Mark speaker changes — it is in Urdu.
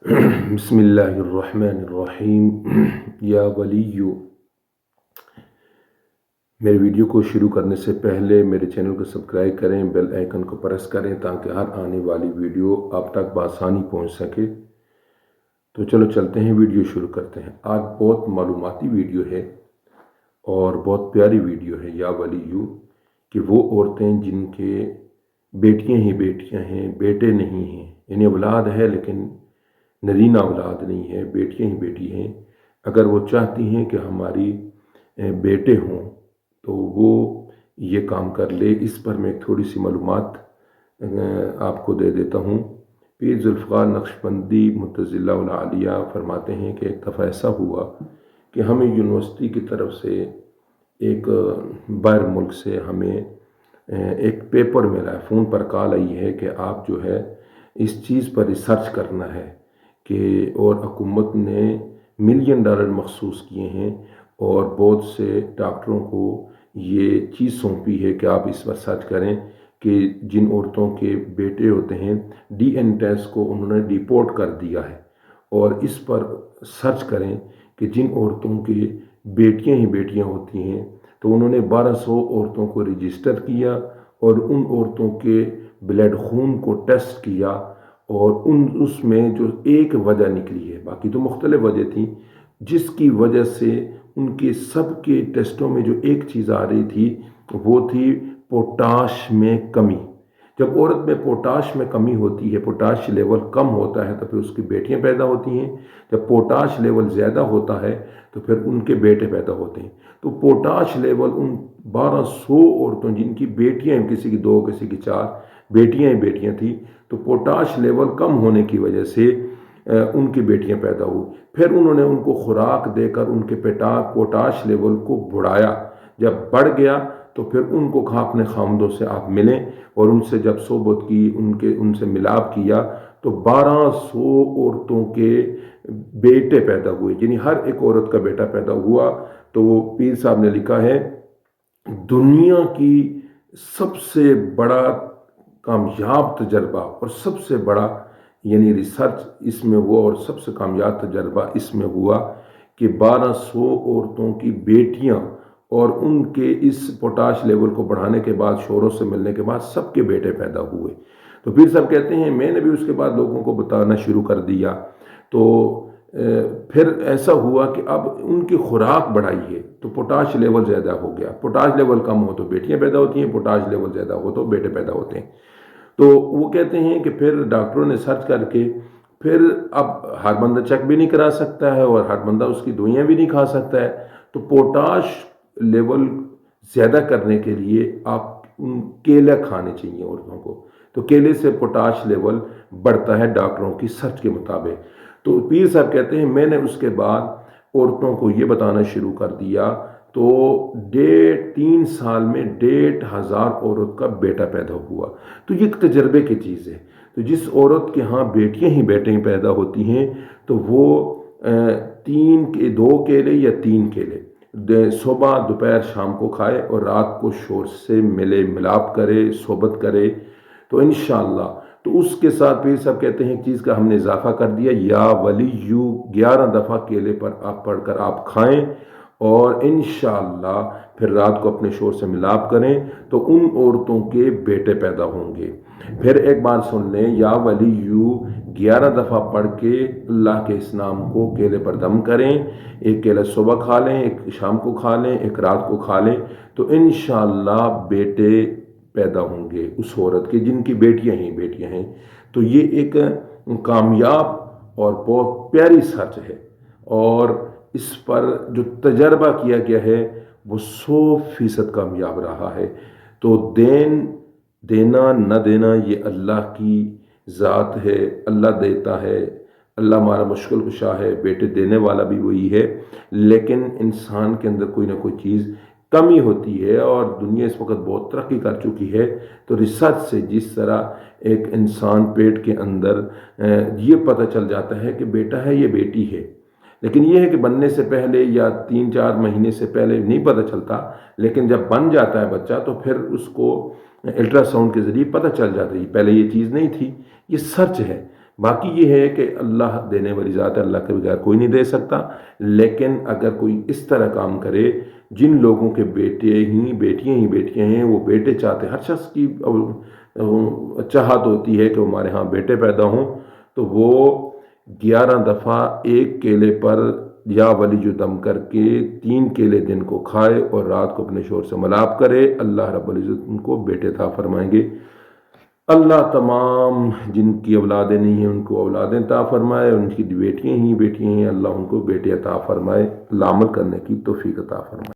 Speaker 1: بسم اللہ الرحمن الرحیم یا ولیو۔ میرے ویڈیو کو شروع کرنے سے پہلے میرے چینل کو سبسکرائب کریں، بیل آئیکن کو پریس کریں تاکہ ہر آنے والی ویڈیو آپ تک بآسانی پہنچ سکے۔ تو چلو چلتے ہیں، ویڈیو شروع کرتے ہیں۔ آج بہت معلوماتی ویڈیو ہے اور بہت پیاری ویڈیو ہے یا ولیو، کہ وہ عورتیں جن کے بیٹیاں ہی بیٹیاں ہیں، بیٹے نہیں ہیں، یعنی اولاد ہے لیکن نرینہ اولاد نہیں ہے، بیٹیاں ہی بیٹی ہیں، اگر وہ چاہتی ہیں کہ ہماری بیٹے ہوں تو وہ یہ کام کر لے۔ اس پر میں ایک تھوڑی سی معلومات آپ کو دے دیتا ہوں۔ پیر ذوالفقار نقشبندی متضلہ العالیہ فرماتے ہیں کہ ایک دفعہ ایسا ہوا کہ ہمیں یونیورسٹی کی طرف سے ایک باہر ملک سے ہمیں ایک پیپر ملا ہے، فون پر کال آئی ہے کہ آپ جو ہے اس چیز پر ریسرچ کرنا ہے کہ، اور حکومت نے $1 ملین مخصوص کیے ہیں اور بہت سے ڈاکٹروں کو یہ چیز سونپی ہے کہ آپ اس پر سرچ کریں کہ جن عورتوں کے بیٹے ہوتے ہیں DNA ٹیسٹ کو انہوں نے ڈیپورٹ کر دیا ہے، اور اس پر سرچ کریں کہ جن عورتوں کے بیٹیاں ہی بیٹیاں ہوتی ہیں تو انہوں نے 1200 عورتوں کو رجسٹر کیا اور ان عورتوں کے بلڈ خون کو ٹیسٹ کیا، اور اس میں جو ایک وجہ نکلی ہے، باقی تو مختلف وجہ تھیں، جس کی وجہ سے ان کے سب کے ٹیسٹوں میں جو ایک چیز آ رہی تھی وہ تھی پوٹاش میں کمی۔ جب عورت میں پوٹاش میں کمی ہوتی ہے، پوٹاش لیول کم ہوتا ہے تو پھر اس کی بیٹیاں پیدا ہوتی ہیں، جب پوٹاش لیول زیادہ ہوتا ہے تو پھر ان کے بیٹے پیدا ہوتے ہیں۔ تو پوٹاش لیول ان 1200 عورتوں جن کی بیٹیاں، کسی کی 2 کسی کی 4 بیٹیاں ہی بیٹیاں تھیں، تو پوٹاش لیول کم ہونے کی وجہ سے ان کی بیٹیاں پیدا ہوئی۔ پھر انہوں نے ان کو خوراک دے کر ان کے پوٹاش لیول کو بڑھایا، جب بڑھ گیا تو پھر ان کو کہا اپنے خامدوں سے آپ ملیں، اور ان سے جب صحبت کی، ان سے ملاپ کیا تو 1200 عورتوں کے بیٹے پیدا ہوئے، یعنی ہر ایک عورت کا بیٹا پیدا ہوا۔ تو وہ پیر صاحب نے لکھا ہے، دنیا کی سب سے بڑا کامیاب تجربہ اور سب سے بڑا یعنی ریسرچ اس میں ہوا، اور سب سے کامیاب تجربہ اس میں ہوا کہ 1200 عورتوں کی بیٹیاں اور ان کے اس پوٹاش لیول کو بڑھانے کے بعد، شوہروں سے ملنے کے بعد سب کے بیٹے پیدا ہوئے۔ تو پیر صاحب کہتے ہیں میں نے بھی اس کے بعد لوگوں کو بتانا شروع کر دیا، تو پھر ایسا ہوا کہ اب ان کی خوراک بڑھائی ہے تو پوٹاش لیول زیادہ ہو گیا، پوٹاش لیول کم ہو تو بیٹیاں پیدا ہوتی ہیں، پوٹاش لیول زیادہ ہو تو بیٹے پیدا ہوتے ہیں۔ تو وہ کہتے ہیں کہ پھر ڈاکٹروں نے سرچ کر کے، پھر اب ہر بندہ چیک بھی نہیں کرا سکتا ہے اور ہر بندہ اس کی دوائیاں بھی نہیں کھا سکتا ہے، تو پوٹاش لیول زیادہ کرنے کے لیے آپ کیلا کھانے چاہیے عورتوں کو، تو کیلے سے پوٹاش لیول بڑھتا ہے ڈاکٹروں کی سرچ کے مطابق۔ تو پیر صاحب کہتے ہیں میں نے اس کے بعد عورتوں کو یہ بتانا شروع کر دیا، تو 3 سال میں 1500 عورت کا بیٹا پیدا ہوا۔ تو یہ ایک تجربے کی چیز ہے۔ تو جس عورت کے ہاں بیٹیاں ہی بیٹے پیدا ہوتی ہیں تو وہ 2 کیلے یا 3 کیلے صبح دوپہر شام کو کھائے اور رات کو شوہر سے ملے، ملاپ کرے، صحبت کرے، تو انشاءاللہ۔ تو اس کے ساتھ پیر صاحب کہتے ہیں ایک چیز کا ہم نے اضافہ کر دیا، یا ولیو 11 دفعہ کیلے پر آپ پڑھ کر آپ کھائیں، اور انشاءاللہ پھر رات کو اپنے شوہر سے ملاپ کریں تو ان عورتوں کے بیٹے پیدا ہوں گے۔ پھر ایک بار سن لیں، یا ولیو 11 دفعہ پڑھ کے اللہ کے اس نام کو کیلے پر دم کریں، ایک کیلا صبح کھا لیں، ایک شام کو کھا لیں، ایک رات کو کھا لیں، تو انشاءاللہ بیٹے پیدا ہوں گے اس عورت کے جن کی بیٹیاں ہی بیٹیاں ہیں۔ تو یہ ایک کامیاب اور بہت پیاری سچ ہے، اور اس پر جو تجربہ کیا گیا ہے وہ 100% کامیاب رہا ہے۔ تو دینا نہ دینا یہ اللہ کی ذات ہے، اللہ دیتا ہے، اللہ ہمارا مشکل کشا ہے، بیٹے دینے والا بھی وہی ہے، لیکن انسان کے اندر کوئی نہ کوئی چیز کمی ہوتی ہے، اور دنیا اس وقت بہت ترقی کر چکی ہے۔ تو ریسرچ سے جس طرح ایک انسان پیٹ کے اندر یہ پتہ چل جاتا ہے کہ بیٹا ہے یا بیٹی ہے، لیکن یہ ہے کہ بننے سے پہلے یا 3-4 مہینے سے پہلے نہیں پتہ چلتا، لیکن جب بن جاتا ہے بچہ تو پھر اس کو الٹرا ساؤنڈ کے ذریعے پتہ چل جاتا ہے، پہلے یہ چیز نہیں تھی۔ یہ سچ ہے، باقی یہ ہے کہ اللہ دینے والی ذات ہے، اللہ کے بغیر کوئی نہیں دے سکتا، لیکن اگر کوئی اس طرح کام کرے، جن لوگوں کے بیٹیاں ہیں، وہ بیٹے چاہتے، ہر شخص کی چاہت ہوتی ہے کہ ہمارے ہاں بیٹے پیدا ہوں، تو وہ 11 دفعہ ایک کیلے پر یا ولی دم کر کے 3 کیلے دن کو کھائے اور رات کو اپنے شوہر سے ملاپ کرے، اللہ رب العزت ان کو بیٹے عطا فرمائیں گے۔ اللہ تمام جن کی اولادیں نہیں ہیں ان کو اولادیں عطا فرمائے، ان کی بیٹیاں ہیں، اللہ ان کو بیٹے عطا فرمائے، اللہ عمل کرنے کی توفیق عطا فرمائے۔